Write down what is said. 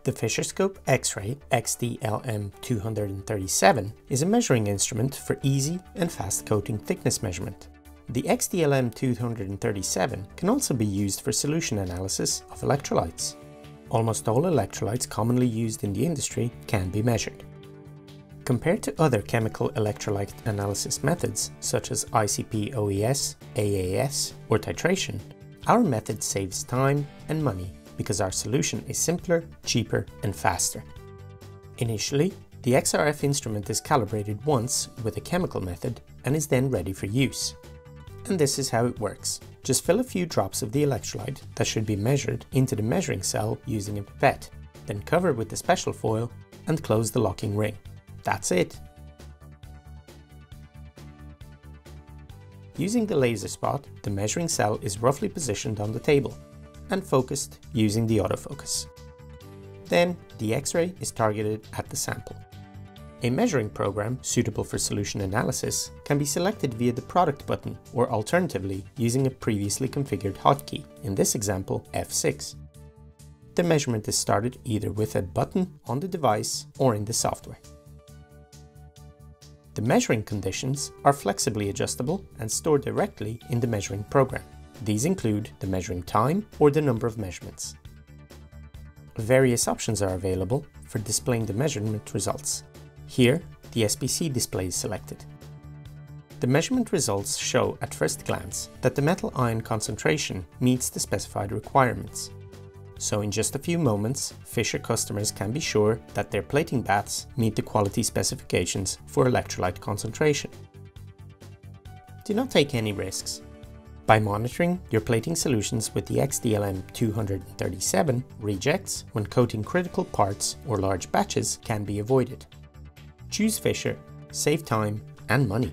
The Fischer-Scope X-Ray XDLM237 is a measuring instrument for easy and fast coating thickness measurement. The XDLM237 can also be used for solution analysis of electrolytes. Almost all electrolytes commonly used in the industry can be measured. Compared to other chemical electrolyte analysis methods such as ICP-OES, AAS, or titration, our method saves time and money because our solution is simpler, cheaper, and faster. Initially, the XRF instrument is calibrated once with a chemical method and is then ready for use. And this is how it works. Just fill a few drops of the electrolyte that should be measured into the measuring cell using a pipette, then cover with the special foil and close the locking ring. That's it. Using the laser spot, the measuring cell is roughly positioned on the table and focused using the autofocus. Then the X-ray is targeted at the sample. A measuring program suitable for solution analysis can be selected via the product button or alternatively using a previously configured hotkey, in this example F6. The measurement is started either with a button on the device or in the software. The measuring conditions are flexibly adjustable and stored directly in the measuring program. These include the measuring time or the number of measurements. Various options are available for displaying the measurement results. Here, the SPC display is selected. The measurement results show at first glance that the metal ion concentration meets the specified requirements. So in just a few moments, Fischer customers can be sure that their plating baths meet the quality specifications for electrolyte concentration. Do not take any risks. By monitoring your plating solutions with the XDLM237, rejects when coating critical parts or large batches can be avoided. Choose Fischer, save time and money.